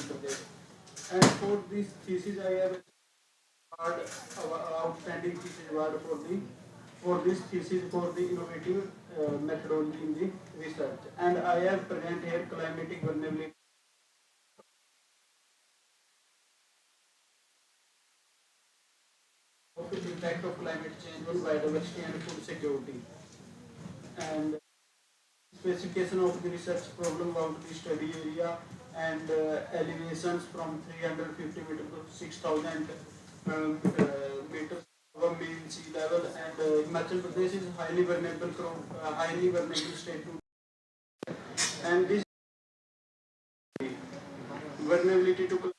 Himachal Pradesh. And for this thesis, I have award, outstanding thesis award for this thesis for the innovative methodology in the research. And I have present here climatic vulnerability of the impact of climate change on biodiversity and food security. And specification of the research problem about the study area and elevations from 350 meters to 6,000 meters above mean sea level, and Himachal Pradesh is highly vulnerable state to, and this vulnerability to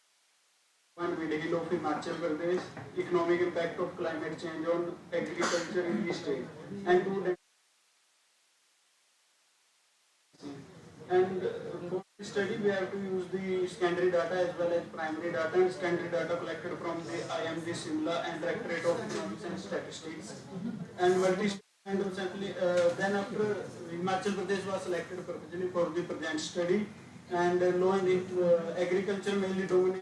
one with hill of Himachal Pradesh, economic impact of climate change on agriculture in the state, and to and for this study, we have to use the secondary data as well as primary data, and secondary data collected from the IMD Simla and Directorate of Economics and Statistics. And then after Himachal Pradesh was selected purposely for the present study, and knowing agriculture mainly dominates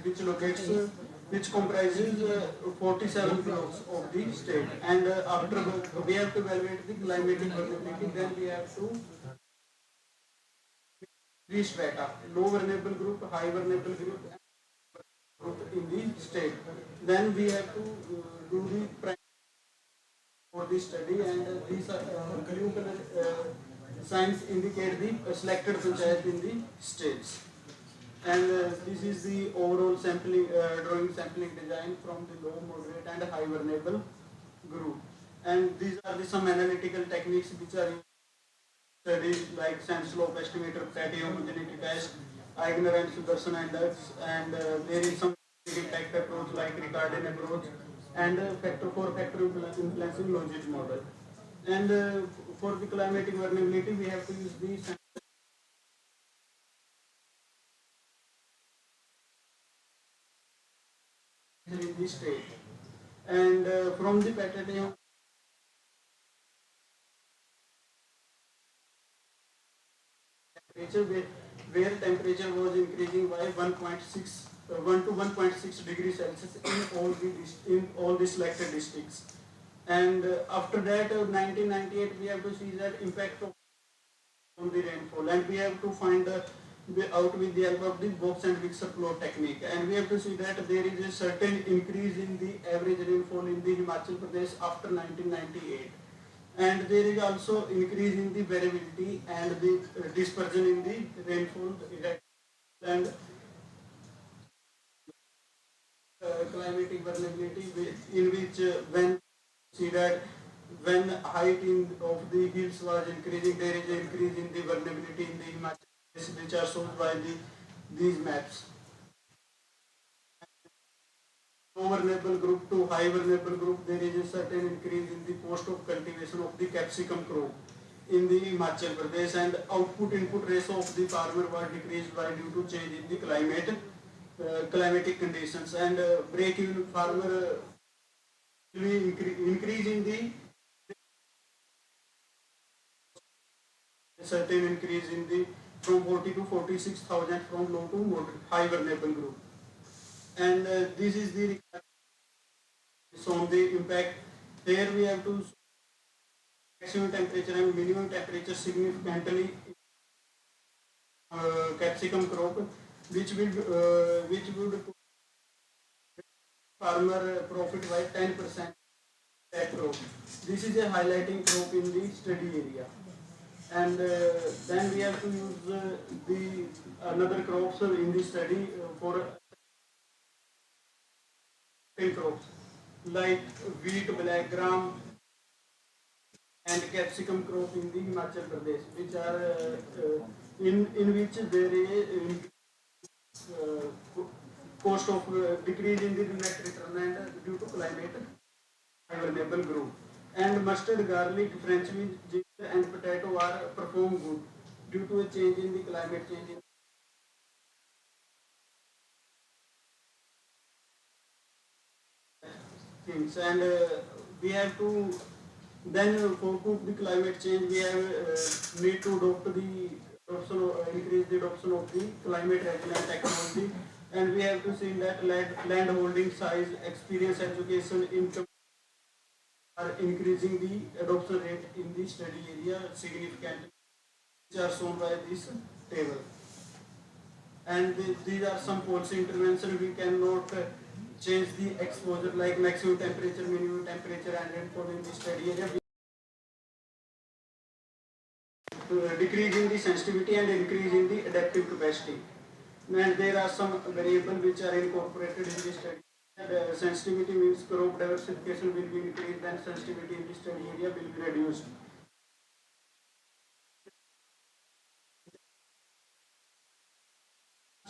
which locates which comprises 47 blocks of the state, and after we have to evaluate the climatic vulnerability, then we have to three strata: low vulnerable group, high vulnerable group, and group in the state. Then we have to do the for the study, and these blue color signs indicate the selected panchayat in the states. And this is the overall sampling drawing sampling design from the low, moderate, and high vulnerable group. And these are the some analytical techniques which are studies like sand slope estimator, fatty homogeneity test, Eigner and Sudarshan index, and there is some impact approach like Ricardian approach, and factor influencing logic model. And for the climatic vulnerability, we have to use the in the state, and from the pattern temperature where temperature was increasing by 1 to 1.6 degrees Celsius in all the selected districts. And after that, 1998, we have to see that impact on the rainfall, and we have to find out with the help of the box and mixer plot technique, and we have to see that there is a certain increase in the average rainfall in the Himachal Pradesh after 1998, and there is also increase in the variability and the dispersion in the rainfall, and climatic vulnerability, in which when see that when height of the hills was increasing, there is an increase in the vulnerability in the Himachal Pradesh, which are shown by these maps. Low vulnerable group to high vulnerable group, there is a certain increase in the cost of cultivation of the capsicum crop in the Himachal Pradesh, and output input ratio of the farmer was decreased by due to change in the climatic conditions, and break even farmer increase in the certain increase in the from 40 to 46,000 from low to moderate, high vulnerable group. And this is the on the impact. Here we have to maximum temperature and minimum temperature significantly capsicum crop, which would farmer profit by 10% that crop. This is a highlighting crop in the study area, and then we have to use the another crops in the study for crops like wheat, black gram, and capsicum crop in the Himachal Pradesh, which are in which there is cost of decrease in the net return and due to climate vulnerable group. And mustard, garlic, French beans, ginger, and potato are perform good due to a change in the climate change in things. And we have to then for cope the climate change, we have need to adopt the increase the adoption of the climate resilient technology, and we have to see that land holding size, experience, education, income are increasing the adoption rate in the study area significantly, which are shown by this table. And these are some policy intervention. We cannot change the exposure like maximum temperature, minimum temperature, and rainfall in the study area. Decrease in the sensitivity and increase in the adaptive capacity. And there are some variables which are incorporated in the study. Sensitivity means crop diversification will be increased and sensitivity in the study area will be reduced.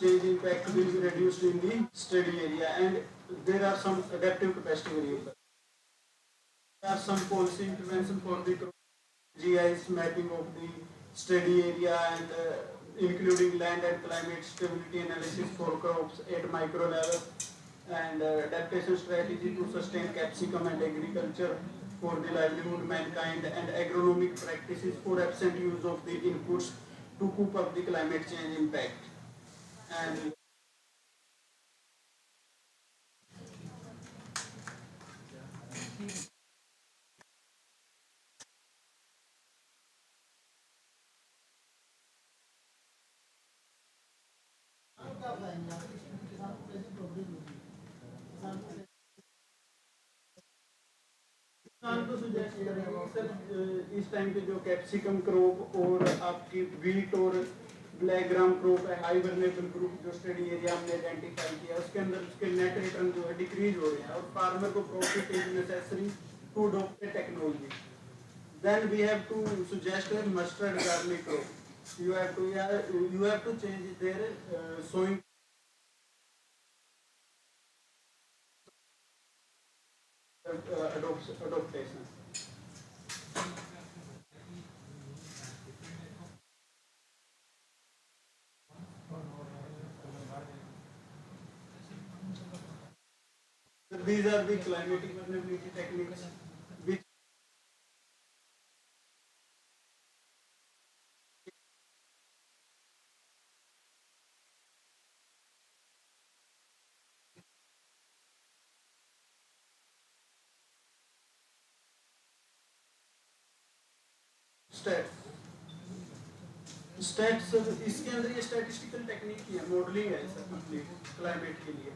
Change impact will be reduced in the study area, and there are some adaptive capacity variables. There are some policy intervention for the GIS mapping of the study area and including land and climate stability analysis for crops at micro level, and adaptation strategy to sustain capsicum and agriculture for the livelihood mankind, and agronomic practices for efficient use of the inputs to cope up the climate change impact. And किसान को suggest करेंगे sir इस time पे जो capsicum crop और आपकी wheat और black gram crop है हाई वर्नेबल ग्रुप जो स्टडी एरिया हमने आइडेंटिफाई किया उसके अंदर उसके नेट रिटर्न जो है डिक्रीज हो रहे हैं और फार्मर को profit is necessary to adopt technology. Then we have to suggest a mustard garlic crop. You have to change their sowing adaptation. So these are the climatic vulnerability techniques which stats. Stats इसके अंदर ये statistical technique ही है modelling है sir complete climate के लिए.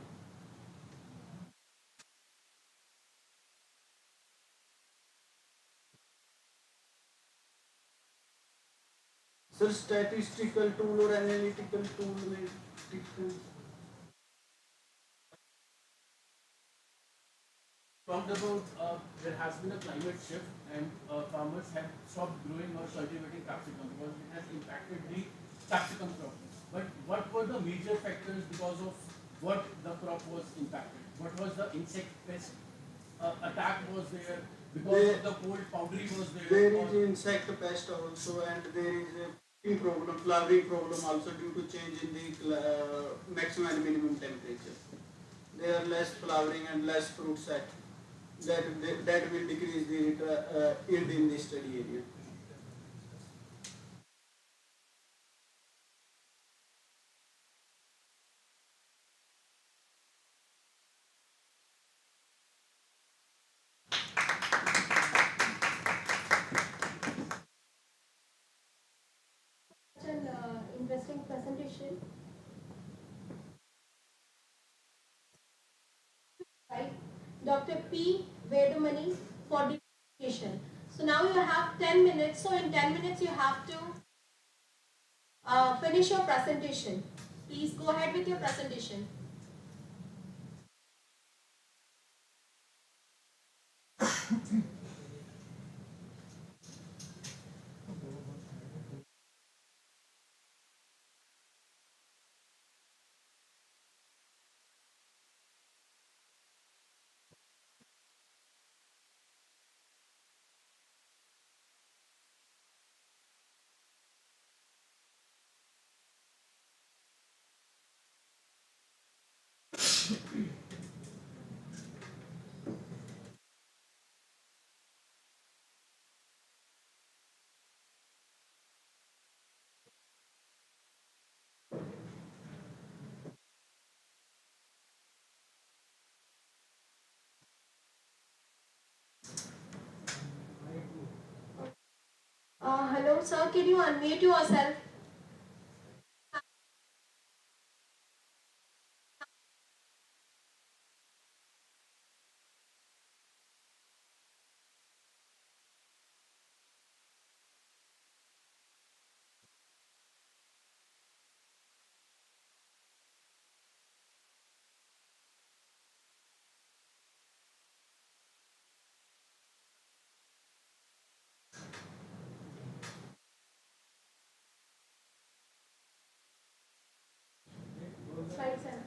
Sir statistical tool और analytical tool में difference. Talked about there has been a climate shift and farmers have stopped growing or cultivating capsicum because it has impacted the capsicum crop. But what were the major factors because of what the crop was impacted? What was the insect pest attack was there because of the cold powdery was there? There is insect pest also, and there is a problem, flowering problem also due to change in the maximum and minimum temperature. There are less flowering and less fruit set. That will decrease the yield in the study area. Such an interesting presentation. Right, Dr. P. Vedamani for the presentation. So now you have 10 minutes. So in 10 minutes you have to finish your presentation. Please go ahead with your presentation. Hello, sir. Can you unmute yourself? Slide 7.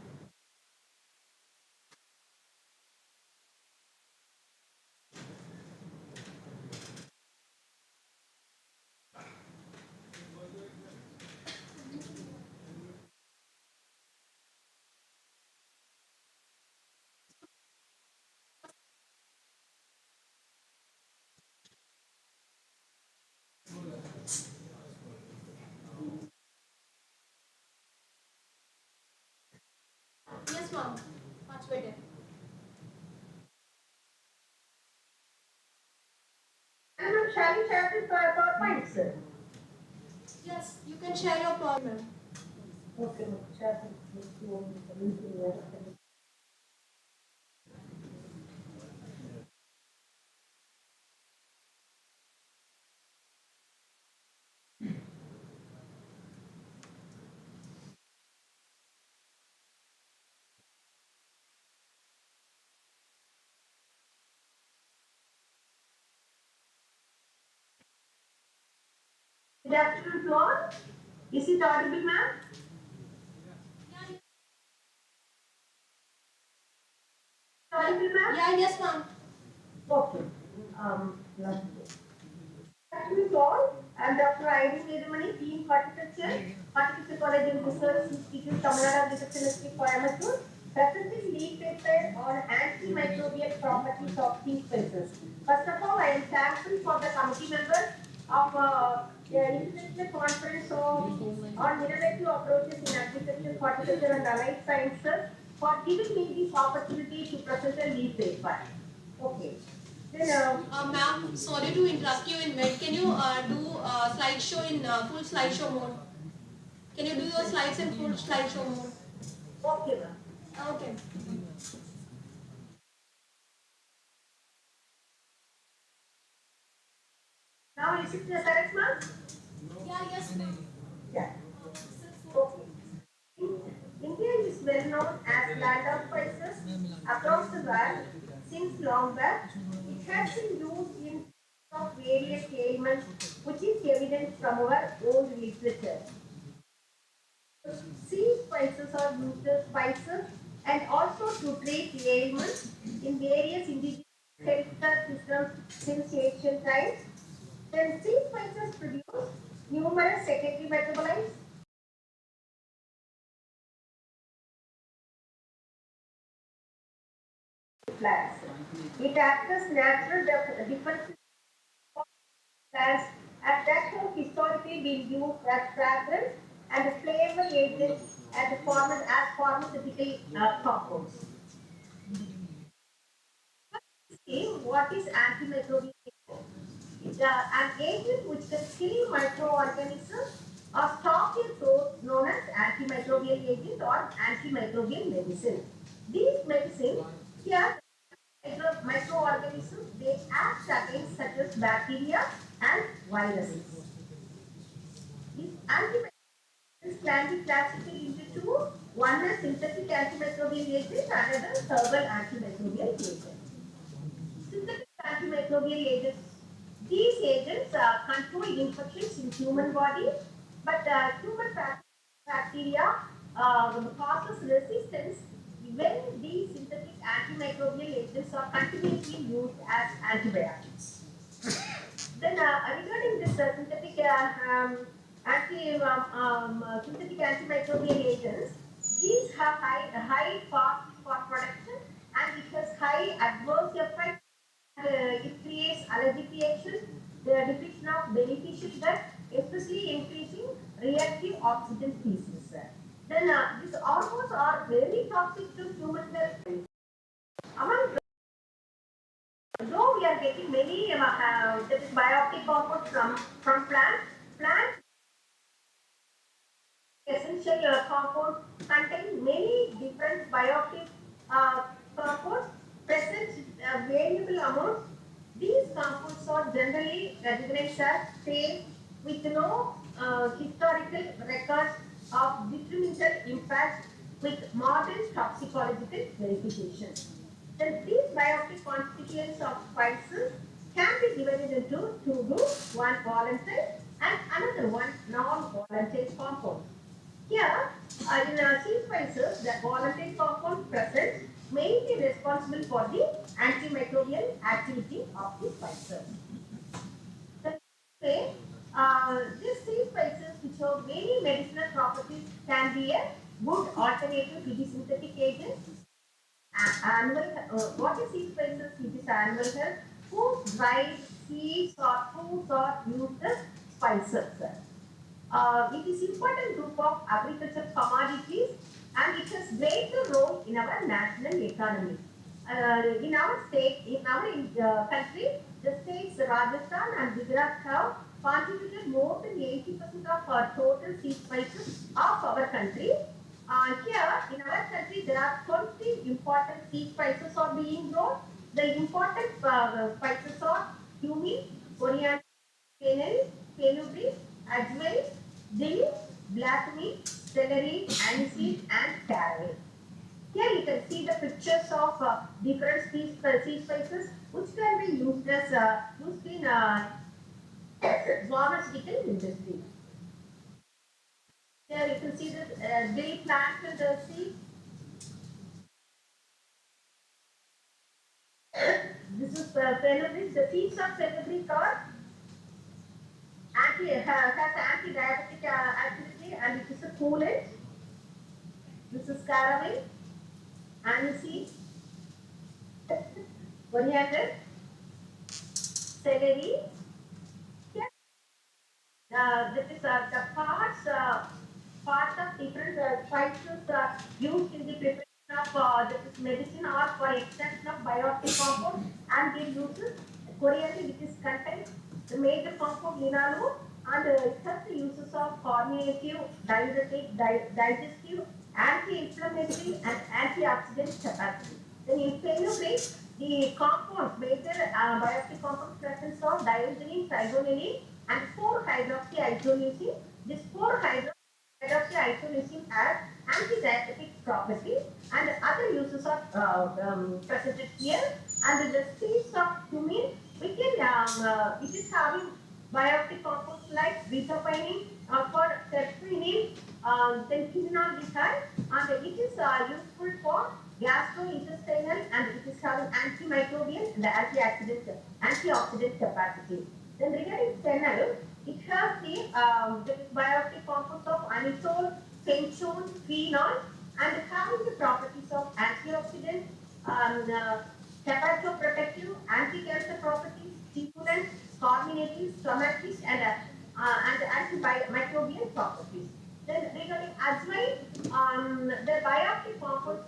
Yes, ma'am. Much better. And I'm sharing share this PowerPoint, sir. Yes, you can share your problem. Okay, share this. Good afternoon to all. Is it audible, ma'am? Audible, ma'am? Yeah, yes, ma'am. Okay. Good afternoon to all. I'm Dr. Irene Vedamani, Dean Horticulture College and Research Institute, Tamil Nadu Agricultural Institute, Coimbatore, presenting lead paper on antimicrobial properties of tea spices. First of all, I am thankful for the committee members of the International Conference on Innovative Approaches in Agriculture, Horticulture and Allied Sciences for giving me this opportunity to present a lead paper. Okay. Then, Ma'am, sorry to interrupt you in mid. Can you do slideshow in full slideshow mode? Can you do your slides in full slideshow mode? okay, ma'am. Okay. Now is it correct, ma'am? Yeah, yes, ma'am. Yeah. Okay. India is well known as land of spices across the world since long back. It has been used in of various ailments, which is evident from our old literature. Sea spices are used as spices and also to treat ailments in various indigenous healthcare systems since ancient times. Then sea spices produce numerous secondary metabolites plants. It acts as natural defense plants and that have historically been used as fragrance and flavor agents and pharmaceutical compounds. See, what is antimicrobial agent? It's an agent which can kill microorganisms or stop their growth known as antimicrobial agent or antimicrobial medicine. These medicines here microorganisms, they act against such as bacteria and viruses. These antibiotics can be classified into two. One is synthetic antimicrobial agent, another herbal antimicrobial agent. Synthetic antimicrobial agents. These agents control infections in human body, but human bacteria causes resistance when these synthetic antimicrobial agents are continuously used as antibiotics. Then regarding this synthetic antimicrobial agents, these have high cost for production and it has high adverse effect. It creates allergic reaction, the depletion of beneficial gut, especially increasing reactive oxygen species. Then these hormones are very toxic to human health. Among though we are getting many that is bioactive compounds from plants, plant essential compounds contain many different bioactive compounds present variable amounts. These compounds are generally recognized as safe with no historical records of detrimental impact with modern toxicological verification. Then these bioactive constituents of spices can be divided into two groups, one volatile and another one non-volatile compound. Here, in sea spices, the volatile compound present mainly responsible for the antimicrobial activity of the spices. The way, these sea spices, which have many medicinal properties, can be a good alternative to the synthetic agents. What is sea spices? It is animal health. Whose dried seeds or fruits are used as spices. It is important group of agricultural commodities and it has great role in our national economy. In our state, in our country, the states Rajasthan and Gujarat have contributed more than 80% of our total seed spices of our country. Here in our country, there are 20 important seed spices are being grown. The important spices are cumin, coriander, fennel, fenugreek, ajwain, dill, black meat, celery, aniseed, and caraway. Here you can see the pictures of different sea spices which can be used as used in pharmaceutical industry. Here you can see the dill plant and the seed. This is fenugreek. The seeds of fenugreek are has anti-diabetic activity and it is a coolant. This is caraway, aniseed, coriander, celery. Yes. That is the parts of different spices used in the preparation of that is medicine or for extraction of bioactive compounds and they use coriander which is contains the major compound linalool and it has the uses of carminative, diuretic, digestive, anti-inflammatory and antioxidant capacity. Then in fenugreek, the compounds, major bioactive compounds present are diazoxide, trigonelline and 4-hydroxyisoleucine. This 4-hydroxyisoleucine has anti-diabetic properties and other uses are presented here. And the seeds of cumin, we can it is having bioactive compounds like beta-pinene for terpinine, then quinoldehyde, and it is useful for gastrointestinal and it is having antimicrobial and antioxidant capacity. Then regarding fennel, it has the bioactive compounds of anisole, centone, phenol, and having the properties of antioxidant, hepatoprotective, anti-cancer properties, stimulant, carminative, stomachic, and antimicrobial properties. Then regarding ajwain, the bioactive compounds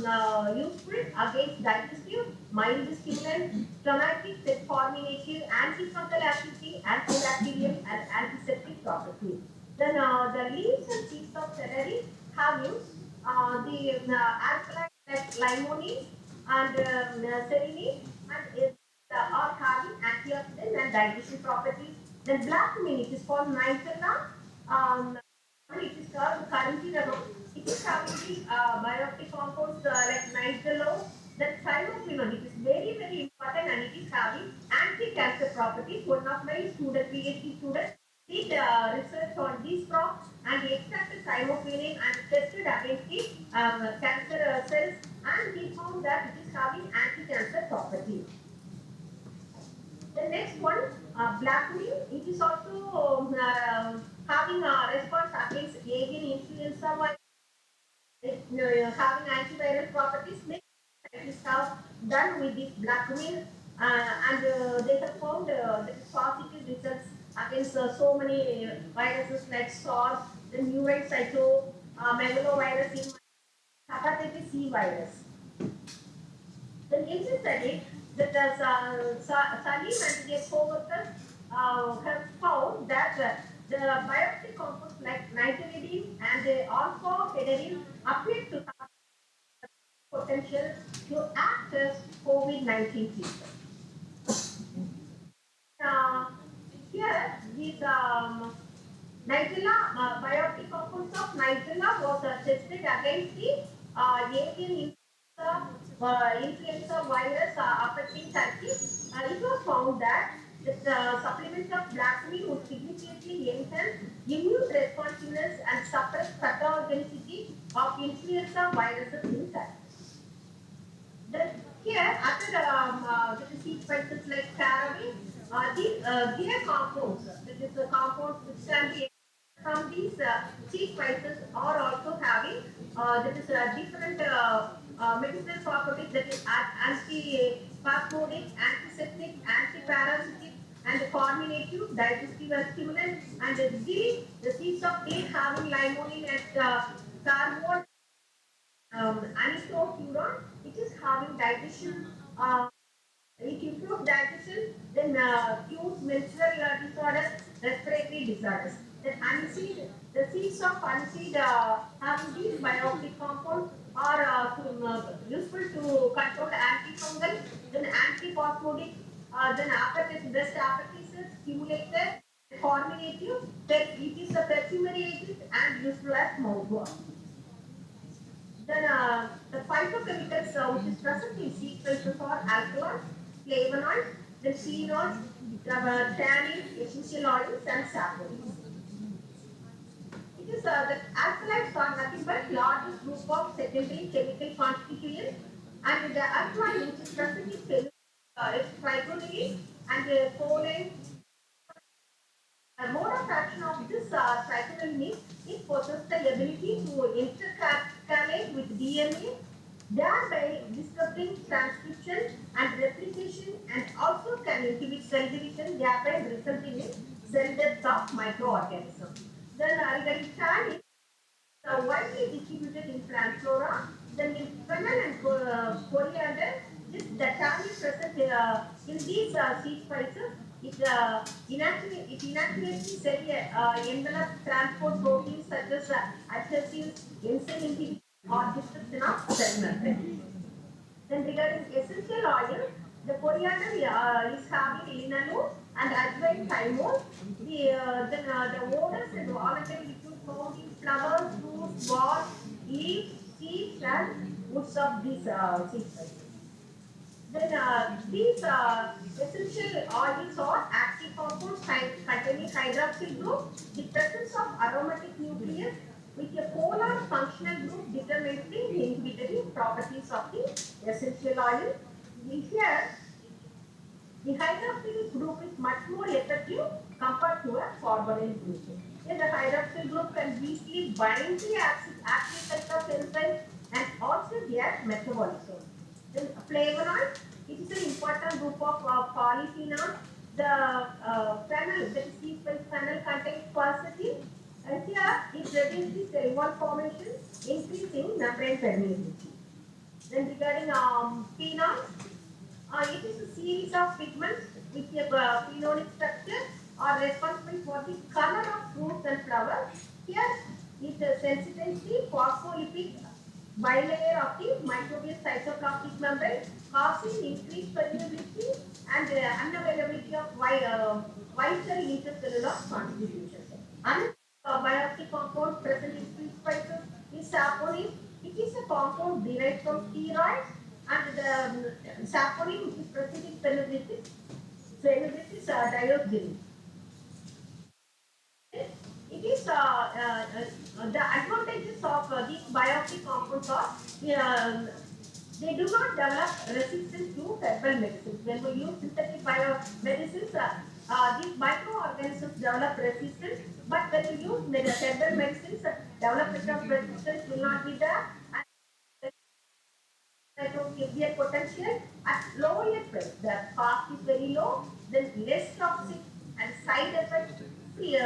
are useful against digestive, mild stimulant, stomachic, carminative, antifungal activity, antibacterial, and antiseptic properties. Then the leaves and seeds of celery have used the alkaline like limonene and serine and are having antioxidant and digestive properties. Then black mint, it is called nigella. It is called carnitine. It is having the bioactive compounds like nigella. Then thymoquinone, it is very, very important and it is having anti-cancer properties. One of my student, PhD students, did research on these crops and he extracted thymoquinone and tested against the cancer cells and he found that it is having anti-cancer properties. The next one, black meal, it is also having a response against avian influenza virus, having antiviral properties. Many scientists have done with this black meal and they have found positive results against so many viruses like SARS, the murine cyto, megalovirus, in hepatitis C virus. The recent study that Salim and their co-workers have found that the bioactive compounds like nitridine and orthofederine appear to have potential to act as COVID-19 treatment. Uh, Here, these Nigella, bioactive compounds of Nigella was tested against the avian influenza virus affecting Turkey. It was found that the supplement of black bean would significantly enhance immune responsiveness and suppress pathogenicity of influenza viruses in Turkey. Then here, other the seed spices like caraway, their compounds, that is the compounds which can be from these seed spices are also having that is different medicinal properties, that is anti-spasmodic, antiseptic, antiparasitic, and carminative, digestive and stimulant, and the seeds of date having limonene and carbon anisopyron, it is having digestion. It improves digestion, then cures menstrual disorders, respiratory disorders. Then aniseed, the seeds of aniseed having these bioactive compounds are useful to control antifungal, then antiphosphotic, then appetite, breast appetites, stimulator, carminative, it is a perfumery agent and useful as mouthwash. Then the phytochemicals which is present in seed spices are alkaloids, flavonoids, then phenols, tannins, essential oils, and saponins. It is the alkaloids are nothing but largest group of secondary chemical constituents, and the alkaline which is present in cellulose is trigonine and choline. The mode of action of this cytokinin, it possesses the ability to intercalate with DNA, thereby disrupting transcription and replication, and also can inhibit cell division, thereby resulting in cell death of microorganisms. Then regarding tannin, widely distributed in plant flora. Then in fennel and coriander, the tannin present in these seed spices, it inactivates cell envelope transport proteins such as adhesives, enzyme inhibition, or disruption of cell membrane. Then regarding essential oil, the coriander is having linalool and ajwain thymol. The odors and volatile liquid found in flowers, fruits, bark, leaves, seeds, and woods of these seeds. Then these essential oils are active compounds containing hydroxyl group. The presence of aromatic nucleus with a polar functional group determines the inhibitory properties of the essential oil. Here, the hydroxyl group is much more effective compared to a formalin group. Here, the hydroxyl group can easily bind the active site of enzymes and also their metabolism. Then flavonoid, it is an important group of polyphenols. The fennel, that is sequence fennel, contains quercetin, and here it reduces cell wall formation, increasing membrane permeability. Then regarding phenols, it is a series of pigments with a phenolic structure are responsible for the color of fruits and flowers. Here it sensitizes the phospholipid bilayer of the microbial cytoplasmic membrane, causing increased permeability and unavailability of white cell intercellular constitutions. Another bioactive compound present in seed spices is saponin. It is a compound derived from steroids, and the saponin which is present in Phenobrytis dioxin. It is the advantages of these bioactive compounds are they do not develop resistance to herbal medicines. When we use synthetic biomedicines, these microorganisms develop resistance, but when we use herbal medicines, development of resistance will not be there. Their potential at lower price. The cost is very low, then less toxic and side effects free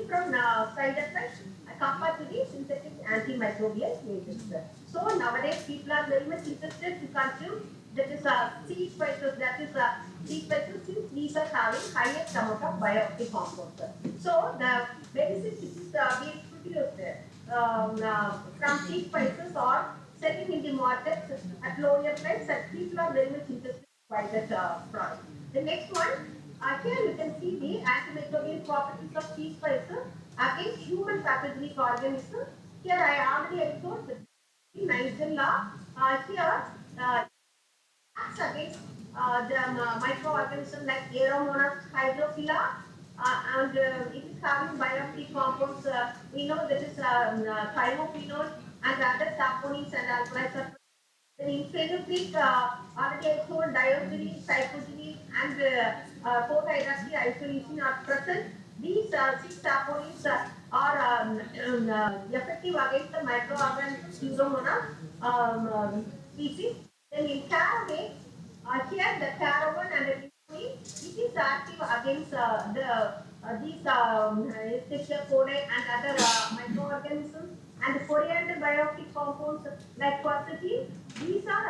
from side effects compared to the synthetic antimicrobial agents. So nowadays people are very much interested to consume that is seed spices, that is seed spices, since these are having highest amount of bioactive compounds. So the medicine which is being produced from seed spices are selling in the market at lower price, and people are very much interested to buy that product. The next one, here you can see the antimicrobial properties of seed spices against human pathogenic organisms. Here I already explained the Nigella. Here acts against the microorganisms like Aeromonas hydrophila, and it is having bioactive compounds. We know that is thymophenol and other saponins and alkaloids. Then in phenolic, already I told dioxazine, cycloxazine, and 4-hydroxy isoleucine are present. These 6 saponins are effective against the microorganisms Pseudomonas species. Then in caraway, here the caravan and the limonene, it is active against these Escherichia coli and other microorganisms, and coriander bioactive compounds like quercetin. These are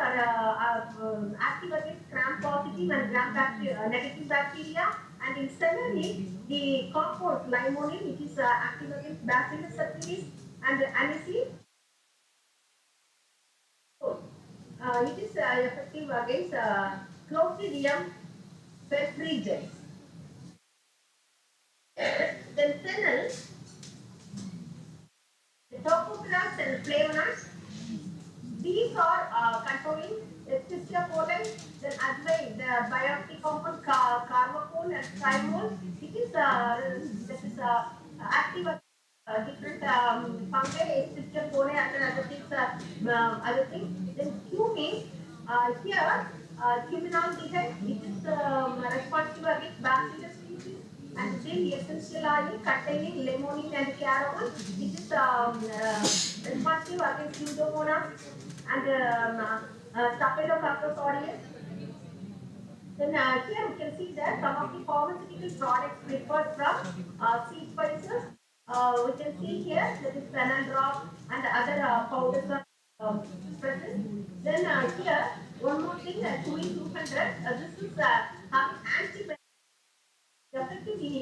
active against gram-positive and gram-negative bacteria. And in celery, the compound limonene, it is active against Bacillus subtilis and aniseed. It is effective against Clostridium perfringens. Then fennel, the tocopherols and flavonoids, these are controlling Escherichia coli, then azole, the bioactive compound carbachol and trimol. It is that is active different fungi, Escherichia coli and other things. Other things. Then cumin, here cuminaldehyde, it is responsible against bacillus species, and then essential oil containing limonene and caramel, it is responsive against pseudomonas and staphylococcus aureus. Then here you can see that some of the pharmaceutical products prepared from seed spices. We can see here that is fennel drop and other powders are present. Then here one more thing, chewing 200. This is having antibiotic effective in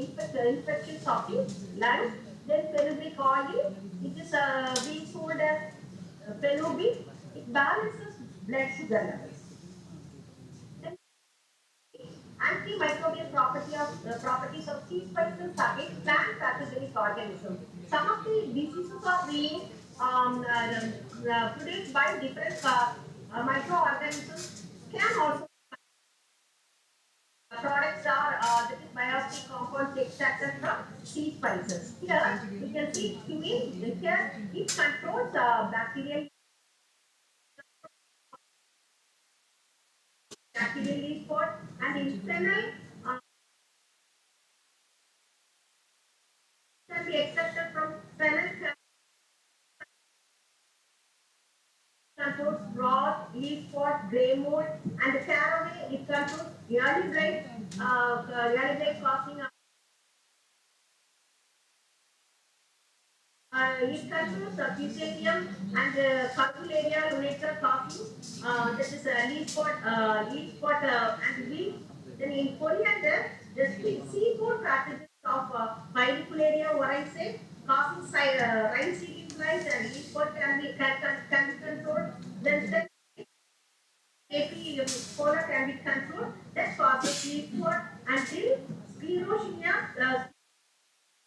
infections of the lungs. Then fenubic oil, it is being sold as fenubic. It balances blood sugar levels. Then antimicrobial properties of seed spices against plant pathogenic organisms. Some of the diseases are being produced by different microorganisms. Can also products are that is bioactive compounds extracted from seed spices. Here you can see cumin. Here it controls bacterial leaf spot, and in fennel can be extracted from fennel, controls broth, leaf spot, grey mold, and caraway it controls early blight causing it controls Fusarium and Carpularia lunator causing that is leaf spot and weed. Then in coriander, the seafood pathogens of Pyricularia oryzae causing rice seeding flies and leaf spot can be controlled. Then Polar can be controlled. That causes leaf spot until sclerotinia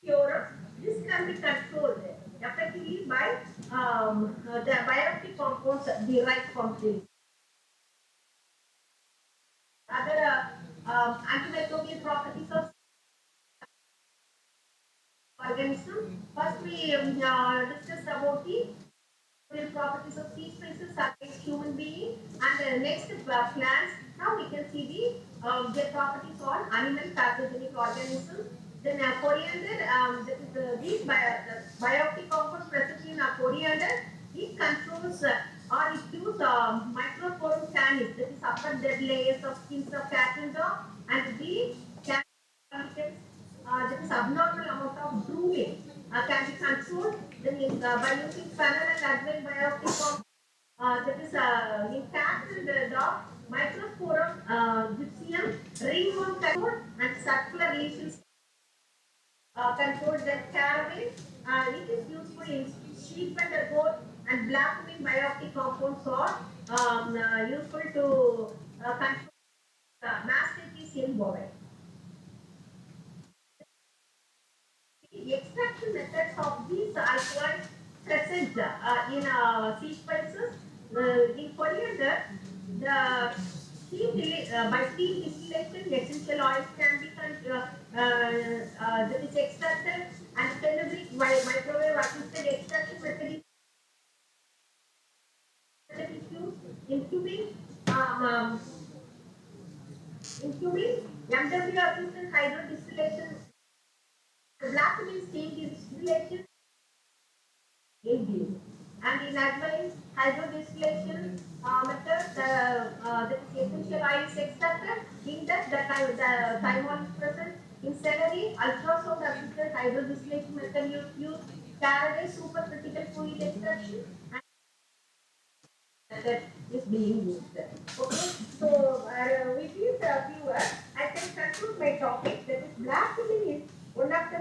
Europe, this can be controlled effectively by the bioactive compounds derived from trees. Other antimicrobial properties of organism. First, we discussed about the properties of seed species against human being, and next plants. Now we can see their properties on animal pathogenic organisms. Then coriander, that is these bioactive compounds present in coriander. It controls or it gives microsporum canis, that is upper dead layers of skins of cat and dog, and the cat that is abnormal amount of drooling can be controlled. Then by using fennel and advent bioactive compounds, that is in cat and dog, microsporum gypsum, ringworm control, and circular lesions control that caraway. It is useful in sheep and goat, and black bean biotic compounds are useful to control mastitis in bovine. The extraction methods of these alkaloids present in seed spices. In coriander, the by steam distillation, essential oils can be that is extracted, and fenugreek by microwave assisted extraction method is used in cumin. In cumin, MW assisted hydrodistillation, black bean steam distillation in beans. And in advanced hydrodistillation method, the essential oil is extracted. In that, the thymol is present. In celery, ultrasound assisted hydrodistillation method use caraway supercritical fluid extraction that is being used. Okay, so with these viewers, I can conclude my topic that is black cumin is one of the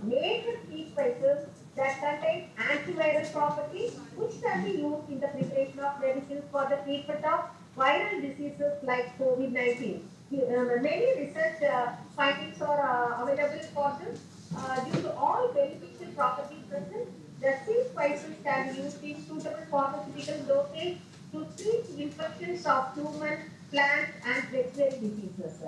major key spices that contain antiviral properties which can be used in the preparation of medicines for the treatment of viral diseases like COVID-19. Many research findings are available for this due to all beneficial properties present. The sea spices can be used in suitable pharmaceutical dosage to treat infections of human, plant, and veterinary diseases.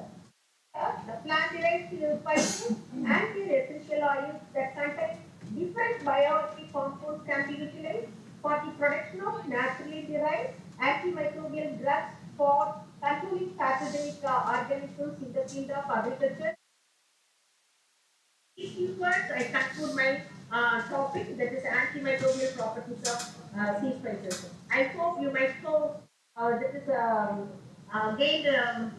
The plant-derived spices and their essential oils that contain different bioactive compounds can be utilized for the production of naturally derived antimicrobial drugs for controlling pathogenic organisms in the field of agriculture. These words, I conclude my topic, that is antimicrobial properties of sea spices. I hope you might know that is gained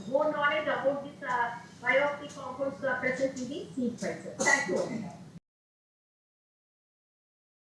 more knowledge about this bioactive compounds present in the sea spices. Thank you.